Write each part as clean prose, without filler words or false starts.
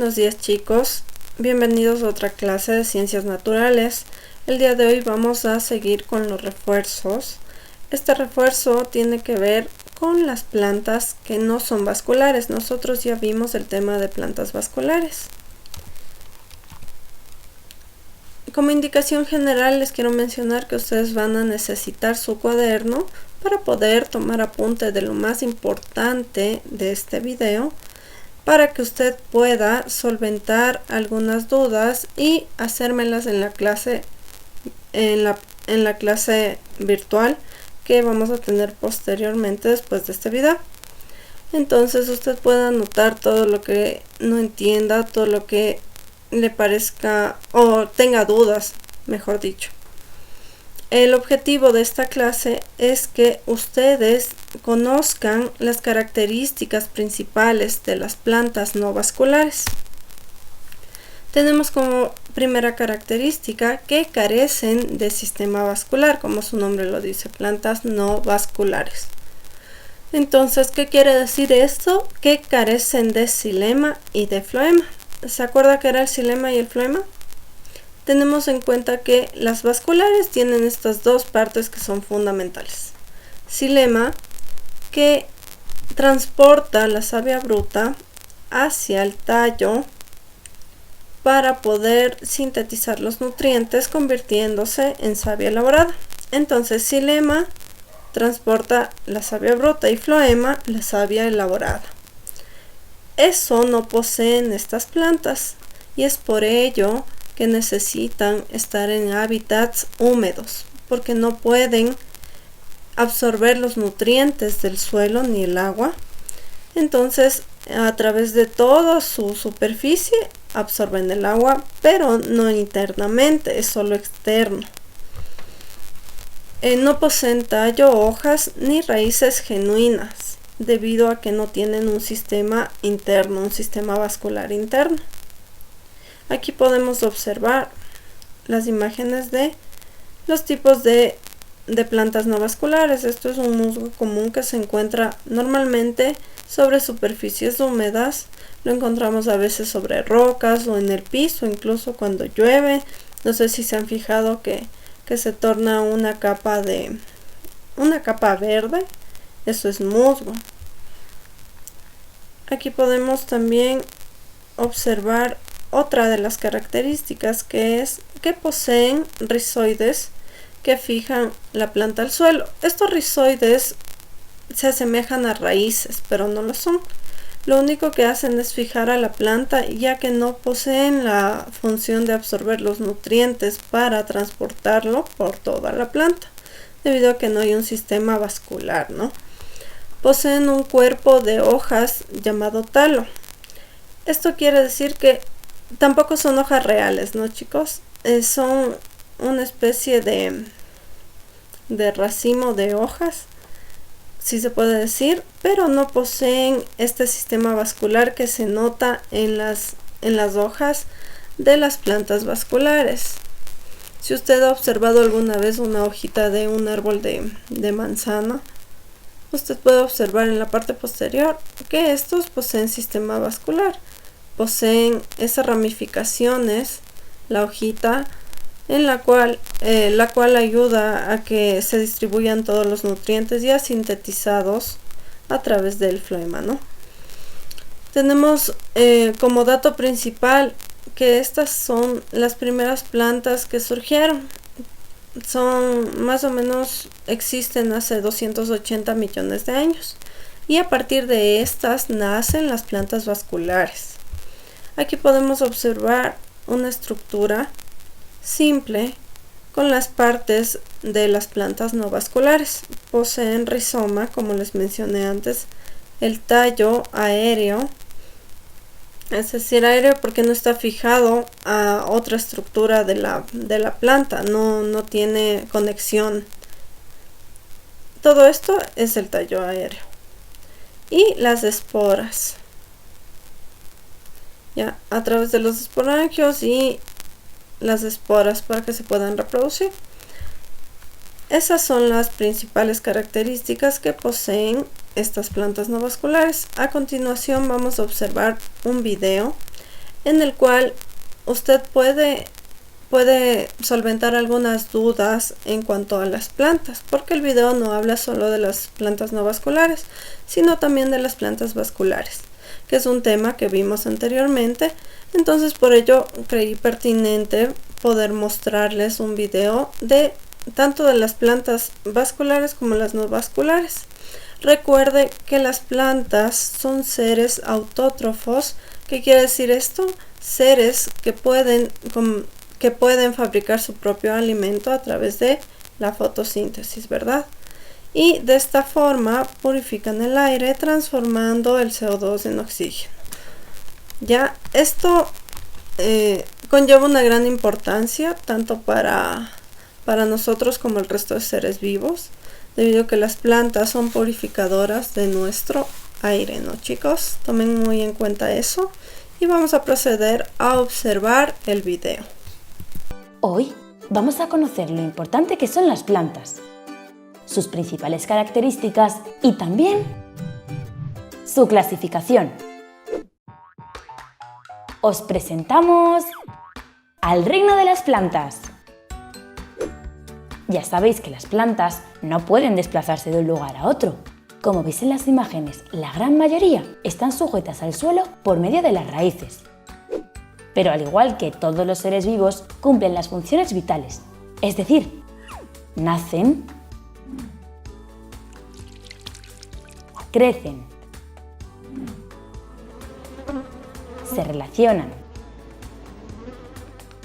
Buenos días chicos, bienvenidos a otra clase de ciencias naturales. El día de hoy vamos a seguir con los refuerzos. Este refuerzo tiene que ver con las plantas que no son vasculares. Nosotros ya vimos el tema de plantas vasculares. Como indicación general les quiero mencionar que ustedes van a necesitar su cuaderno para poder tomar apunte de lo más importante de este video, para que usted pueda solventar algunas dudas y hacérmelas en la clase en la clase virtual que vamos a tener posteriormente después de este video. Entonces usted puede anotar todo lo que no entienda, todo lo que le parezca o tenga dudas, mejor dicho. El objetivo de esta clase es que ustedes conozcan las características principales de las plantas no vasculares. Tenemos como primera característica que carecen de sistema vascular, como su nombre lo dice, plantas no vasculares. Entonces, ¿qué quiere decir esto? Que carecen de xilema y de floema. ¿Se acuerda que era el xilema y el floema? Tenemos en cuenta que las vasculares tienen estas dos partes que son fundamentales. Xilema, que transporta la savia bruta hacia el tallo para poder sintetizar los nutrientes convirtiéndose en savia elaborada. Entonces xilema transporta la savia bruta y floema la savia elaborada. Eso no poseen estas plantas y es por ello que necesitan estar en hábitats húmedos, porque no pueden absorber los nutrientes del suelo ni el agua. Entonces, a través de toda su superficie absorben el agua, pero no internamente, es solo externo. No poseen tallo, hojas ni raíces genuinas, debido a que no tienen un sistema interno, un sistema vascular interno. Aquí podemos observar las imágenes de los tipos de plantas no vasculares. Esto es un musgo común que se encuentra normalmente sobre superficies húmedas. Lo encontramos a veces sobre rocas o en el piso, incluso cuando llueve. No sé si se han fijado que se torna una capa verde. Eso es musgo. Aquí podemos también observar otra de las características, que es que poseen rizoides que fijan la planta al suelo. Estos rizoides se asemejan a raíces, pero no lo son. Lo único que hacen es fijar a la planta, ya que no poseen la función de absorber los nutrientes para transportarlo por toda la planta, debido a que no hay un sistema vascular, ¿no? Poseen un cuerpo de hojas llamado talo. Esto quiere decir que tampoco son hojas reales, ¿no, chicos? Son una especie de racimo de hojas, si se puede decir, pero no poseen este sistema vascular que se nota en las hojas de las plantas vasculares. Si usted ha observado alguna vez una hojita de un árbol de manzana, usted puede observar en la parte posterior que estos poseen sistema vascular. Poseen esas ramificaciones, la hojita, en la cual ayuda a que se distribuyan todos los nutrientes ya sintetizados a través del floema, ¿no? Tenemos como dato principal que estas son las primeras plantas que surgieron. Son más o menos, existen hace 280 millones de años, y a partir de estas nacen las plantas vasculares. Aquí podemos observar una estructura simple con las partes de las plantas no vasculares. Poseen rizoma, como les mencioné antes, el tallo aéreo, es decir, aéreo porque no está fijado a otra estructura de la planta, no tiene conexión. Todo esto es el tallo aéreo. Y las esporas, ya a través de los esporangios y las esporas para que se puedan reproducir. Esas son las principales características que poseen estas plantas no vasculares. A continuación vamos a observar un video en el cual usted puede solventar algunas dudas en cuanto a las plantas, porque el video no habla solo de las plantas no vasculares, sino también de las plantas vasculares, que es un tema que vimos anteriormente. Entonces por ello creí pertinente poder mostrarles un video de tanto de las plantas vasculares como las no vasculares. Recuerde que las plantas son seres autótrofos. ¿Qué quiere decir esto? Seres que pueden fabricar su propio alimento a través de la fotosíntesis, ¿verdad? Y de esta forma purifican el aire transformando el CO2 en oxígeno. Ya, esto conlleva una gran importancia tanto para nosotros como el resto de seres vivos, debido a que las plantas son purificadoras de nuestro aire, ¿no, chicos? Tomen muy en cuenta eso y vamos a proceder a observar el video. Hoy vamos a conocer lo importante que son las plantas, sus principales características y también su clasificación. Os presentamos al reino de las plantas. Ya sabéis que las plantas no pueden desplazarse de un lugar a otro. Como veis en las imágenes, la gran mayoría están sujetas al suelo por medio de las raíces. Pero al igual que todos los seres vivos, cumplen las funciones vitales, es decir, nacen, crecen, se relacionan,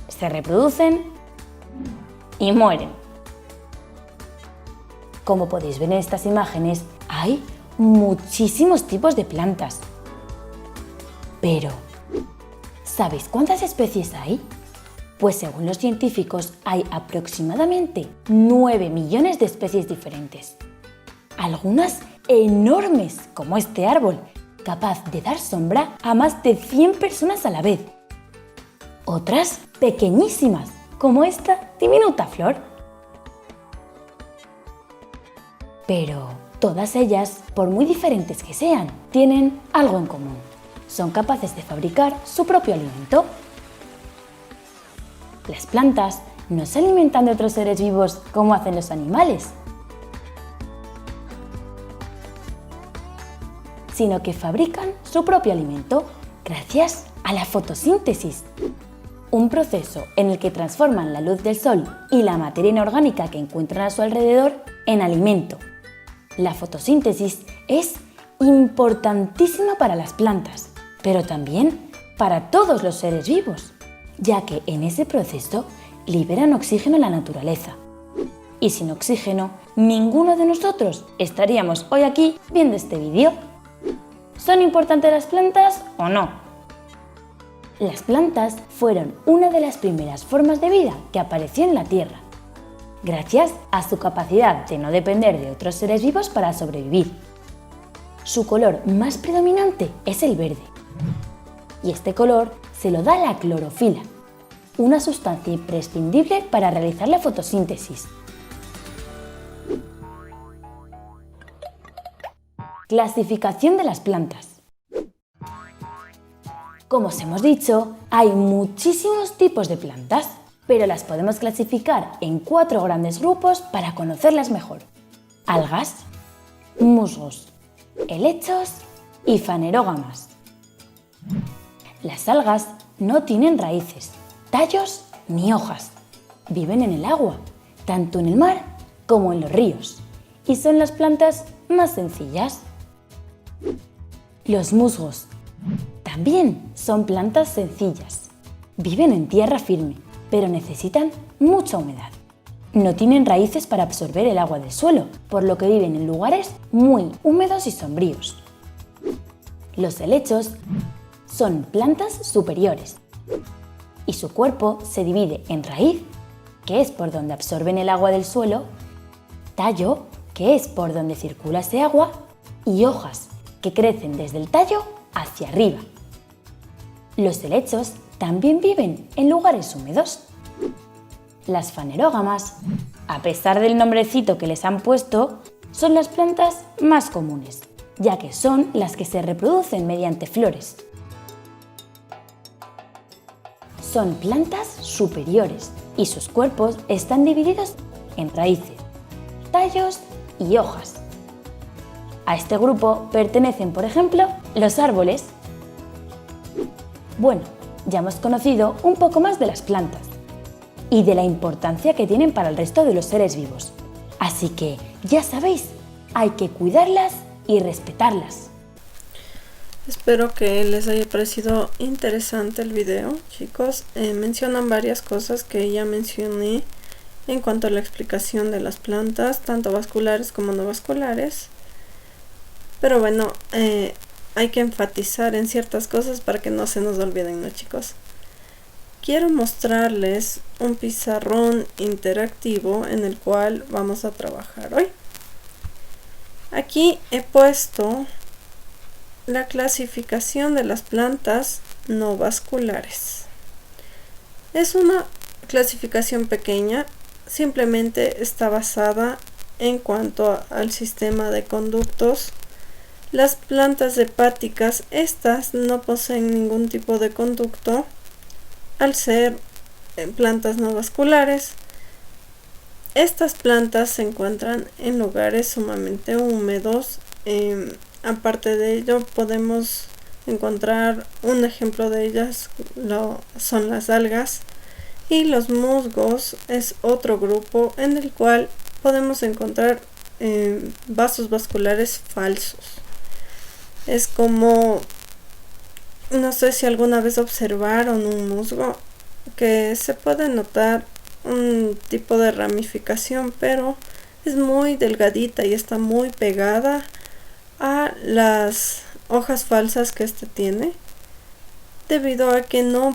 se reproducen y mueren. Como podéis ver en estas imágenes, hay muchísimos tipos de plantas. Pero, ¿sabéis cuántas especies hay? Pues según los científicos hay aproximadamente 9 millones de especies diferentes. Algunas enormes, como este árbol, capaz de dar sombra a más de 100 personas a la vez. Otras pequeñísimas, como esta diminuta flor. Pero todas ellas, por muy diferentes que sean, tienen algo en común. Son capaces de fabricar su propio alimento. Las plantas no se alimentan de otros seres vivos como hacen los animales, sino que fabrican su propio alimento gracias a la fotosíntesis, un proceso en el que transforman la luz del sol y la materia inorgánica que encuentran a su alrededor en alimento. La fotosíntesis es importantísima para las plantas, pero también para todos los seres vivos, ya que en ese proceso liberan oxígeno a la naturaleza. Y sin oxígeno, ninguno de nosotros estaríamos hoy aquí viendo este vídeo. ¿Son importantes las plantas o no? Las plantas fueron una de las primeras formas de vida que apareció en la Tierra, gracias a su capacidad de no depender de otros seres vivos para sobrevivir. Su color más predominante es el verde, y este color se lo da la clorofila, una sustancia imprescindible para realizar la fotosíntesis. Clasificación de las plantas. Como os hemos dicho, hay muchísimos tipos de plantas, pero las podemos clasificar en 4 grandes grupos para conocerlas mejor: algas, musgos, helechos y fanerógamas. Las algas no tienen raíces, tallos ni hojas. Viven en el agua, tanto en el mar como en los ríos, y son las plantas más sencillas. Los musgos también son plantas sencillas. Viven en tierra firme, pero necesitan mucha humedad. No tienen raíces para absorber el agua del suelo, por lo que viven en lugares muy húmedos y sombríos. Los helechos son plantas superiores y su cuerpo se divide en raíz, que es por donde absorben el agua del suelo, tallo, que es por donde circula ese agua, y hojas, que crecen desde el tallo hacia arriba. Los helechos también viven en lugares húmedos. Las fanerógamas, a pesar del nombrecito que les han puesto, son las plantas más comunes, ya que son las que se reproducen mediante flores. son plantas superiores y sus cuerpos están divididos en raíces, tallos y hojas. A este grupo pertenecen, por ejemplo, los árboles. Bueno, ya hemos conocido un poco más de las plantas y de la importancia que tienen para el resto de los seres vivos. Así que, ya sabéis, hay que cuidarlas y respetarlas. Espero que les haya parecido interesante el video, chicos. Mencionan varias cosas que ya mencioné en cuanto a la explicación de las plantas, tanto vasculares como no vasculares. Pero bueno, hay que enfatizar en ciertas cosas para que no se nos olviden, ¿no, chicos? Quiero mostrarles un pizarrón interactivo en el cual vamos a trabajar hoy. Aquí he puesto la clasificación de las plantas no vasculares. Es una clasificación pequeña, simplemente está basada en cuanto al sistema de conductos. Las plantas hepáticas, estas no poseen ningún tipo de conducto al ser plantas no vasculares. Estas plantas se encuentran en lugares sumamente húmedos. Aparte de ello, podemos encontrar un ejemplo de ellas, son las algas, y los musgos es otro grupo en el cual podemos encontrar vasos vasculares falsos. Es como, no sé si alguna vez observaron un musgo, que se puede notar un tipo de ramificación, pero es muy delgadita y está muy pegada a las hojas falsas que este tiene, debido a que no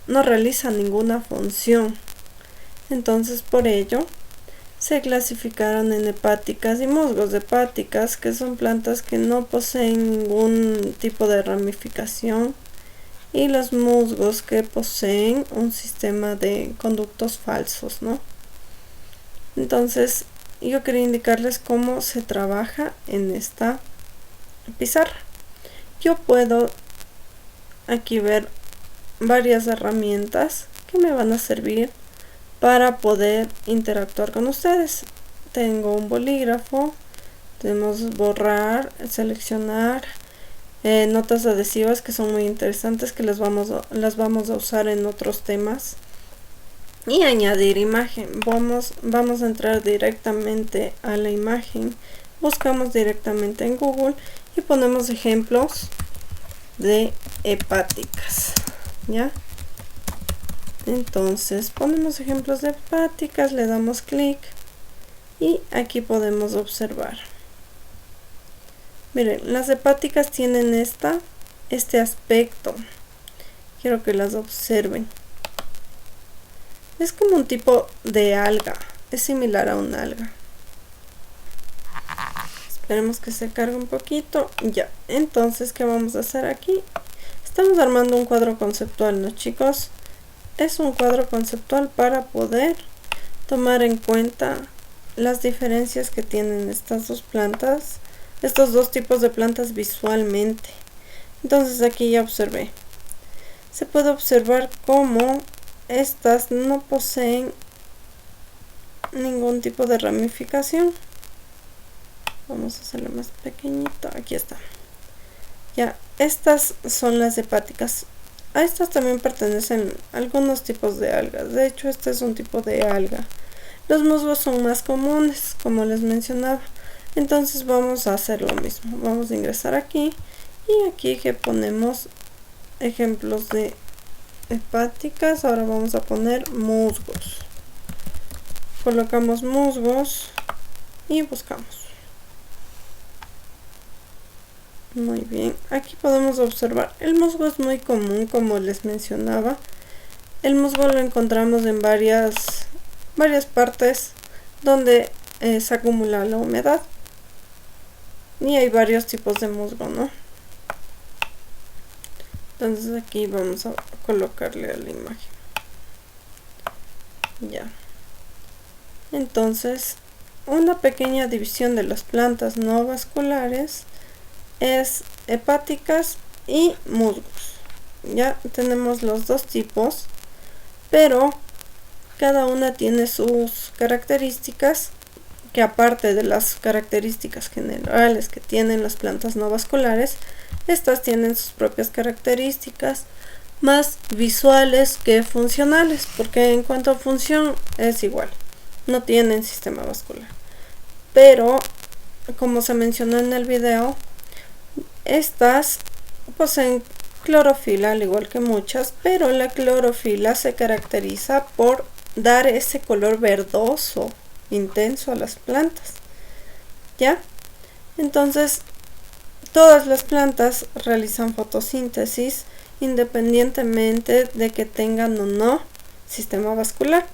realiza ninguna función. Entonces, por ello se clasificaron en hepáticas y musgos. Hepáticas, que son plantas que no poseen ningún tipo de ramificación, y los musgos, que poseen un sistema de conductos falsos, ¿no? Entonces, yo quería indicarles cómo se trabaja en esta pizarra. Yo puedo aquí ver varias herramientas que me van a servir para poder interactuar con ustedes. Tengo un bolígrafo, tenemos borrar, seleccionar, notas adhesivas, que son muy interesantes, que las vamos a usar en otros temas, y añadir imagen. Vamos a entrar directamente a la imagen, buscamos directamente en Google y ponemos ejemplos de hepáticas, ¿ya? Entonces ponemos ejemplos de hepáticas, le damos clic y aquí podemos observar. Miren, las hepáticas tienen este aspecto. Quiero que las observen. Es como un tipo de alga, es similar a una alga. Esperemos que se cargue un poquito. Ya, entonces, ¿qué vamos a hacer aquí? Estamos armando un cuadro conceptual, ¿no, chicos? Es un cuadro conceptual para poder tomar en cuenta las diferencias que tienen estas dos plantas, estos dos tipos de plantas visualmente. Entonces aquí ya observé. Se puede observar cómo estas no poseen ningún tipo de ramificación. Vamos a hacerlo más pequeñito. Aquí está. Ya, estas son las hepáticas. A estas también pertenecen algunos tipos de algas. De hecho, este es un tipo de alga. Los musgos son más comunes, como les mencionaba. Entonces vamos a hacer lo mismo. Vamos a ingresar aquí y aquí que ponemos ejemplos de hepáticas. Ahora vamos a poner musgos. Colocamos musgos y buscamos. Muy bien, aquí podemos observar, el musgo es muy común, como les mencionaba. El musgo lo encontramos en varias partes donde se acumula la humedad. Y hay varios tipos de musgo, ¿no? Entonces aquí vamos a colocarle a la imagen. Ya. Entonces, una pequeña división de las plantas no vasculares es hepáticas y musgos. Ya tenemos los dos tipos, pero cada una tiene sus características, que aparte de las características generales que tienen las plantas no vasculares, estas tienen sus propias características más visuales que funcionales, porque en cuanto a función es igual, no tienen sistema vascular. Pero como se mencionó en el video, estas poseen clorofila al igual que muchas, pero la clorofila se caracteriza por dar ese color verdoso intenso a las plantas. ¿Ya? Entonces, todas las plantas realizan fotosíntesis independientemente de que tengan o no sistema vascular.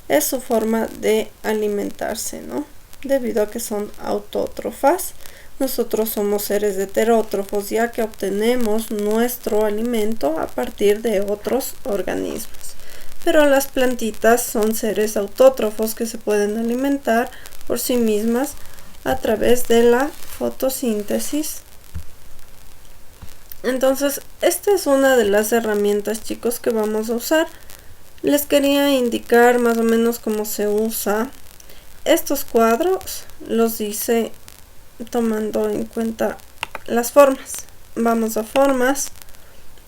Es su forma de alimentarse, ¿no? Debido a que son autótrofas. Nosotros somos seres heterótrofos, ya que obtenemos nuestro alimento a partir de otros organismos. Pero las plantitas son seres autótrofos que se pueden alimentar por sí mismas a través de la fotosíntesis. Entonces, esta es una de las herramientas, chicos, que vamos a usar. Les quería indicar más o menos cómo se usa. Estos cuadros los hice tomando en cuenta las formas. Vamos a formas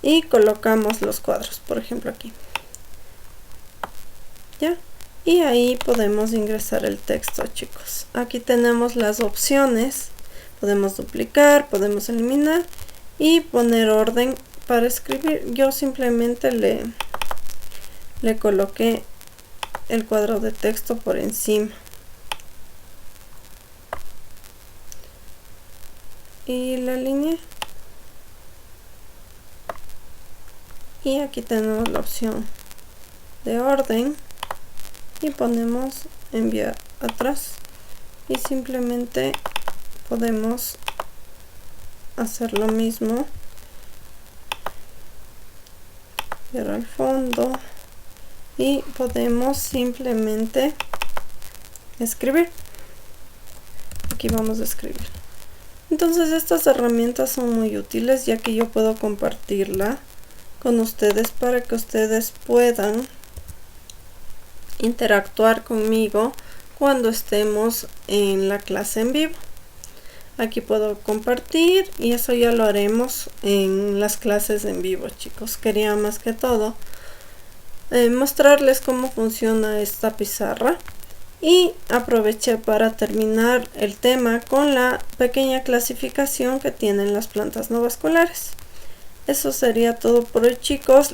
y colocamos los cuadros, por ejemplo aquí. ¿Ya? Y ahí podemos ingresar el texto, chicos. Aquí tenemos las opciones. Podemos duplicar, podemos eliminar y poner orden para escribir. Yo simplemente le coloqué el cuadro de texto por encima. Y la línea. Y aquí tenemos la opción de orden. Y ponemos enviar atrás. Y simplemente podemos hacer lo mismo. Enviar al fondo. Y podemos simplemente escribir. Aquí vamos a escribir. Entonces estas herramientas son muy útiles, ya que yo puedo compartirla con ustedes para que ustedes puedan interactuar conmigo cuando estemos en la clase en vivo. Aquí puedo compartir y eso ya lo haremos en las clases en vivo, chicos. Quería más que todo mostrarles cómo funciona esta pizarra. Y aproveché para terminar el tema con la pequeña clasificación que tienen las plantas no vasculares. Eso sería todo por hoy, chicos.